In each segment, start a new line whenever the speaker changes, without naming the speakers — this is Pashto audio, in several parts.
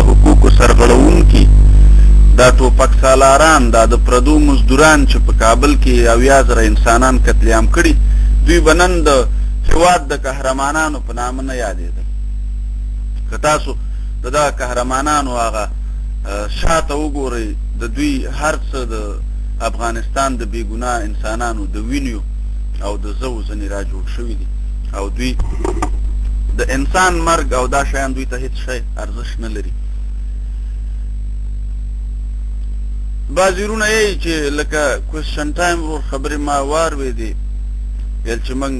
حقوقو سرغړونکي، دا ټوپک سالاران، دا د پردو مزدوران چې په کابل کې 80,000 انسانان قتل عام کړي، دوی به نن د هېواد د قهرمانانو په نامه نه یادېدل. که تاسو د دغه قهرمانانو هغه شاته وګورئ، د دوی هر څه د افغانستان د بېګناه انسانانو د وینو او د زو ځنې را جوړ شوي دي، او دوی د انسان مرګ او دا شیان دوی ته هېڅ شی ارزښت نه لري. بعضې وروڼه یې چې لکه کوېسچن ټایم ورور خبرې ما واورېدې، ویل چې موږ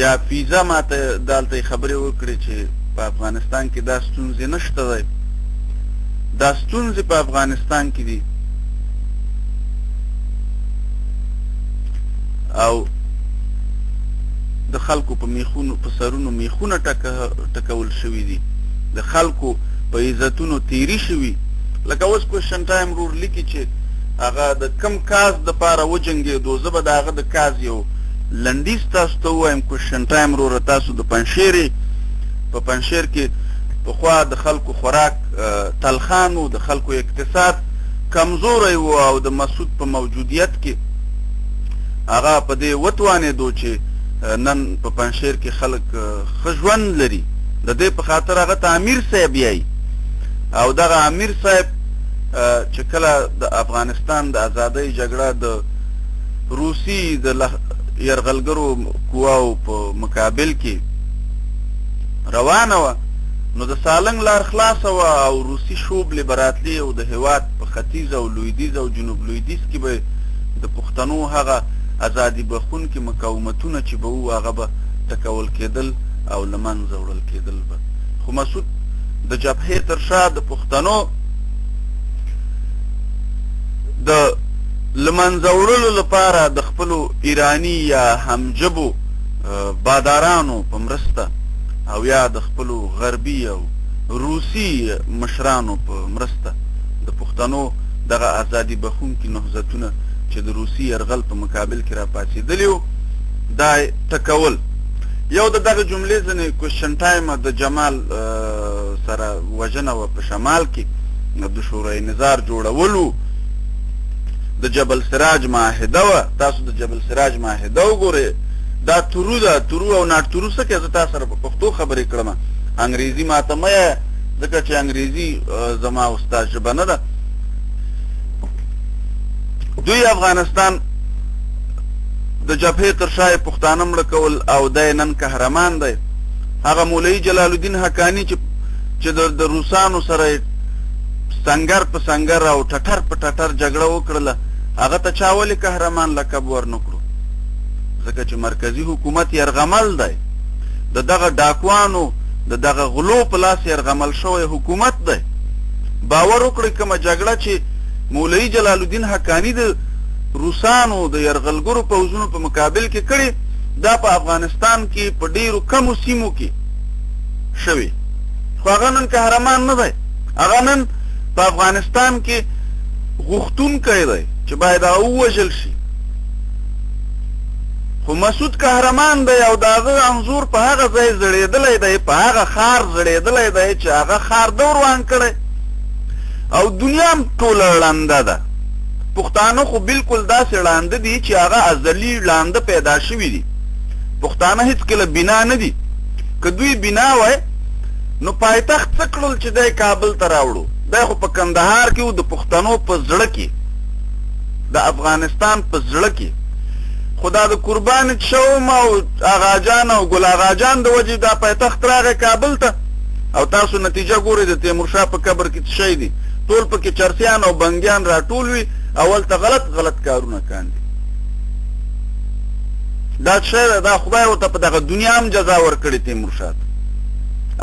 یا فیزا ماته دلته خبرې وکړې چې په افغانستان کې دا ستونزې نشته دی. دا ستونزې په افغانستان کې دي، او د خلکو په میخونو په سرونو میخونه ټکول شوي دي، د خلکو په عزتونو تیری شوي. لکه اوس کوېسچن ټایم ورور لیکي چې هغه د کم کاز دپاره وجنګېدو. زه به د هغه د کاز یو لنډیز تاسو ته ووایم. کوېسچن ټایم وروره، تاسو د پنجشیر په پنجشیر کې پخوا د خلکو خوراک تلخان و، د خلکو اقتصاد کمزوری و، او د مسعود په موجودیت کې هغه په دې وتوانېدو چې نن په پنجشیر کې خلک ښه ژوند لري. د دې په خاطر هغه ته امیر صاحب یایي، او دغه امیر صاحب چې کله د افغانستان د ازادۍ جګړه د روسي د یرغلګرو قواو په مقابل کې روانه وه، نو د سالنګ لار خلاصه وه، او روسي شوبلې به راتلې، او د هېواد په ختیځ او لویدیځ او جنوب لویدیځ کې به د پښتنو هغه ازادي بخونکي مقاومتونه چې به وو هغه به ټکول کېدل او له منځه وړل کېدل به. خو مسعود د جبهې تر شا د پښتنو د له منځه وړلو لپاره د خپلو ایراني یا همجبو بادارانو په مرسته، او یا د خپلو غربي او روسي مشرانو په مرسته د پښتنو دغه ازادي بخونکي نهضتونه چې د روسي یرغل په مقابل کې را پاڅېدلي وو، دا ټکول. یو د دغه جملې ځینې کوېسچن ټایم د جمال سره وژنه وه په شمال کې، د شورای نظار جوړول وو، د جبل سراج معاهده وه. تاسو د جبل سراج معاهده وګورئ، دا تورو ده، تورو او ناټ تورو څه کې زه تاسو سره په پښتو خبرې کړم، انګریزي ماته مه یایه، ځکه چې انګریزي زما استاد ژبه نه ده. دوی افغانستان د جبهې تر شا یې پښتانه مړه کول، او دی نن قهرمان دی. هغه مولوي جلال الدین حقاني چې د روسانو سره سنګر په سنګر او ټټر په ټټر جګړه وکړله، هغه ته چا ولې قهرمان لقب ورنه کړو؟ ځکه چې مرکزي حکومت یرغمل دی، د دغه ډاکوانو د دغه غلو په لاس یرغمل شوی حکومت دی. باور وکړئ کومه جګړه چې مولوي جلال الدین حقاني د روسانو د یرغلګرو پوځونو په مقابل کې کړې، دا په افغانستان کې په ډیرو کمو سیمو کې شوي. خو هغه نن قهرمان نه دی، هغه نن په افغانستان کې غوښتونکی دی چې باید هغه ووژل شي. خو مسعود قهرمان دی، او د هغه انځور په هغه ځای زړېدلی دی، په هغه ښار زړېدلی دی چې هغه ښار ده وران کړی، او دنیا هم ټوله ړانده ده. پښتانه خو بالکل داسې ړانده دي چې هغه ازلي ړانده پیدا شوي دي. پښتانه هېڅکله بنا نه دي. که دوی بنا وای نو پایتخت څه کړل چې دی کابل ته راوړو؟ دی خو په کندهار کې و، د پښتنو په زړه کې، د افغانستان په زړه کې. خو دا د قربان شوم او آغاجان او ګل آغاجان د وجې دا پایتخت راغی کابل ته، او تاسو نتیجه ګورئ د تیمورشاه په قبر کې څه شی دي؟ ټول پکې چرسیان او بنګیان راټول وي، اول ته غلط کارونه کاندي. دا شی ده، دا خدای ورته په دغه دنیا هم جزا ورکړې تیمورشاه ته،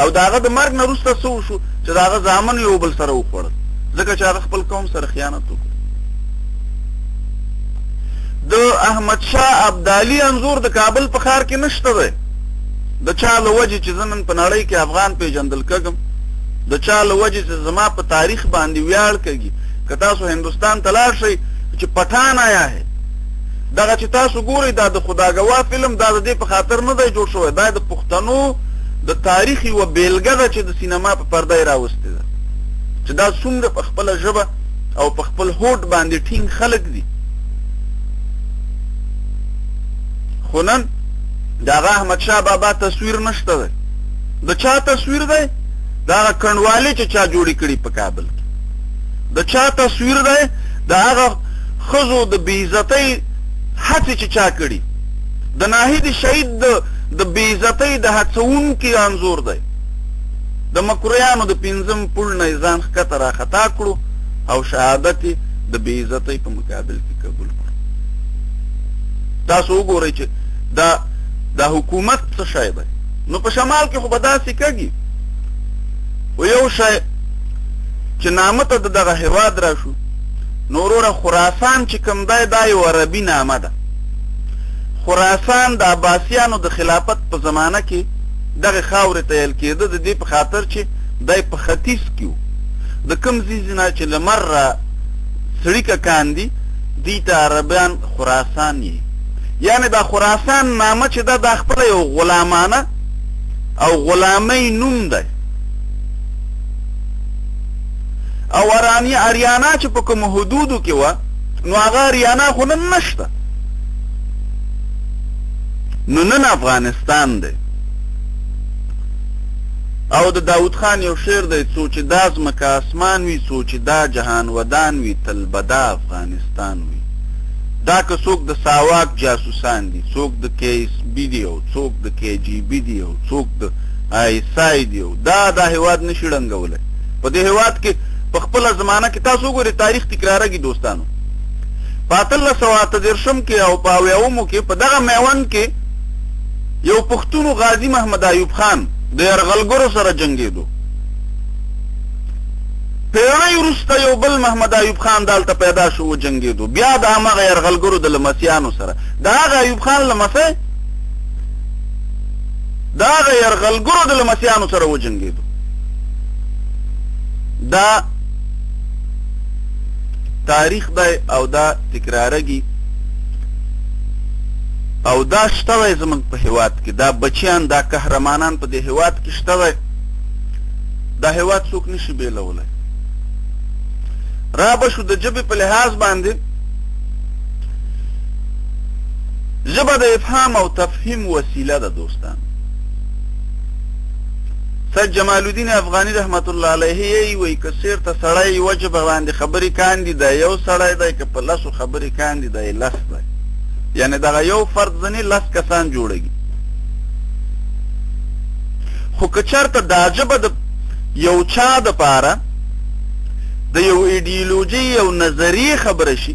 او د هغه د مرګ نه وروسته څه وشو چې د هغه زامن یو بل سره وخوړل، ځکه چې هغه خپل قوم سره خیانت وکړ. د احمد شاه ابدالي انځور د کابل په ښار کې نشته دی، د چا له وجې چې زه نن په نړۍ کې افغان پیژندل کږم، د چا له وجې چې زما په تاریخ باندې ویاړ کږي. که تاسو هندوستان ته لاړ شئ چې پټان آیا ہے، دغه چې تاسو ګورئ دا د خداګوا فلم، دا د دې په خاطر نه دی جوړ شوی، دا د پښتنو د تاریخ یوه بیلګه ده چې د سینما په پرده یې راوستې ده. چې دا څومره په خپله ژبه او په خپل هوډ باندې ټینګ خلک دي. خو نن د هغه احمدشاه بابا تصویر نشته دی. د چا تصویر دی؟ د هغه کنډوالې چې چا جوړې کړي په کابل کې. د چا تصویر دی؟ د هغه ښځو د بېعزتۍ هڅې چې چا کړي. د ناهید شهید د بېعزتۍ د هڅوونکي انځور دی. د مکرویانو د پنځم پوړ نه یې ځان ښکته راخطا کړو او شهادت یې د بېعزتۍ په مقابل کې قبول کړو. تاسو وګورئ چې دا حکومت څه شی دی. نو په شمال کې خو به داسې کږي. و یو شی چې نامه ته د دغه هېواد راشو، نو وروره خراسان چې کوم دی دا یو عربي نامه ده. خراسان د عباسیانو د خلافت په زمانه کې دغه خاورې ته ویل کېده د دې په خاطر چې دی په ختیځ کې و. د کوم ځای نه چې لمر را سړي ککان دي دي ته عربیان خراسان یې. یعنې دا خراسان نامه چې ده دا خپله یو غلامانه او غلامۍ نوم دی. او اریانا چې په کومو حدودو کې وه نو هغه اریانا خو نن نشته. نو نن افغانستان دی. او د داود خان یو شعر دی، څو چې دا ځمکه اسمان وي، څو چې دا جهان ودان وي، تل به دا افغانستان وي. دا که څوک د ساواک جاسوسان دي، څوک د KSB دي او څوک د KGB دي او څوک د ISI دي، دا هېواد نشي ړنګولی. په دې هېواد کې په خپله زمانه کې تاسو وګورئ تاریخ تکرارېږي دوستانو. په 1883 کې او په 80 کې په دغه میوند کې یو پښتون غازي محمد ایوب خان د یرغلګرو سره جنګېدو. پیړۍ وروسته یو بل محمد ایوب خان دلته پیدا شو وجنګېدو، بیا د همغه یرغلګرو د لمسیانو سره. د هغه ایوب خان لمسی د هغه یرغلګرو د لمسیانو سره وجنګېدو. دا تاریخ دی او دا تکرارېږي او دا شته دی زموږ په هېواد کې. دا بچیان دا قهرمانان په دې هېواد کې شته دی. دا هېواد څوک نشي بیلولی. را به شو د ژبې په لحاظ باندې ژبه د افهام او تفهیم وسیله ده دوستان. سید جمال الدین افغاني رحمت الله علیه یې وایي که سیر ته سړی یوه ژبه باندې خبرې کاندي دا یو سړی دی، که په لسو خبرې کاندي دا یې لس دی. یعنې دغه یو فرد ځنې لس کسان جوړوي. خو که چېرته دا ژبه د یو چا دپاره د یو ایډیولوژي یو نظریې خبره شي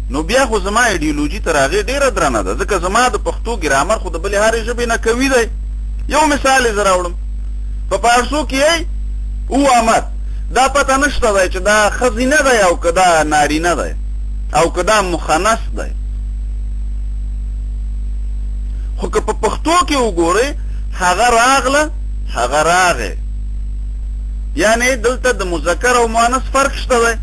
نو بیا خو زما ایډیولوژي تر هغې ډېره درنه ده، ځکه زما د پښتو ګرامر خو د بلې هرې ژبې نه قوي دی. یو مثال یې زه راوړم. په پارسو کې یې اوامد دا پته نشته دی چې دا ښځینه دی او که دا نارینه دی او که دا مخنث دی. خو که په پښتو کې وګورئ هغه راغله هغه راغی. یعنې دلته د مذکر او مؤنث فرق شته دی.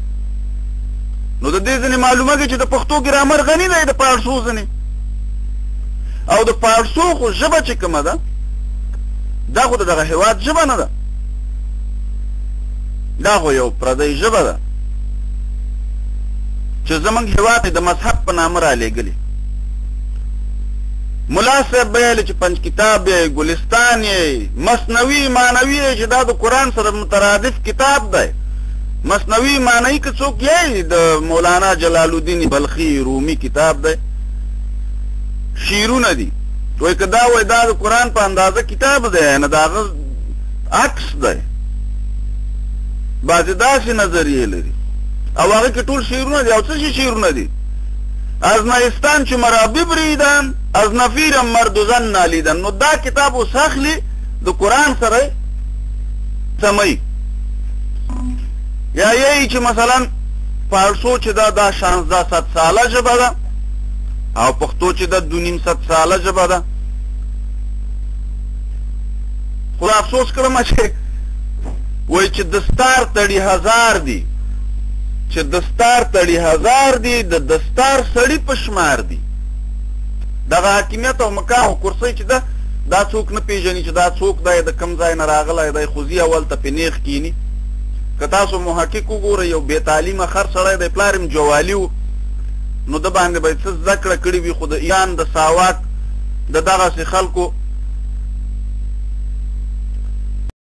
نو د دې ځینې معلومه چې د پښتو ګرامر غني دی د پارسو ځینې. او د پارسو خو ژبه چې کومه ده دا خو د دغه هېواد ژبه نه ده، دا خو یو پردی ژبه ده چې زموږ هېواد د مذهب په نامه رالیږلې. ملا صاحب به ویلې چې پنج کتاب یې، ګلستان یې، مثنوي معنوي یې چې دا د قرآن سره مترادف کتاب دی. مثنوي معنوي که څوک یې د مولانا جلال الدین بلخي رومي کتاب دی. شعرونه دي وایي که دا وایي دا د قرآن په اندازه کتاب دی، نه د هغه عکس دی. بعضې داسې نظریې لري او هغه کې ټول شعرونه دي. او څه شي شعرونه دي؟ از نیستان چې مرابی بریدن از نفیرم مردوزن نالیدن. نو دا کتاب اوس اخلي د قرآن سره سموي. یا یې چې مثلا پارسو چې دا 16 ساله ژبه ده او پښتو چې دا 2.5 ساله ژبه ده. خو افسوس کړم چې وایي چې دستار تړي 1000 دي، چې دستار تړي 1000 دي، د دستار سړي په شمار دي. دغه حاکمیت او مقام او کرسۍ چې ده دا څوک نه پېژني چې دا څوک دی، د کوم ځای نه راغلی دی. خو ځي اول ته پې نیغ کیني که تاسو محقق وګورئ یو بې تعلیمه خر سړی دی پلار یې جوالي و نو د باندې به یې څه زده کړه کړې وي خو د ایران د ساواک د دغسې خلکو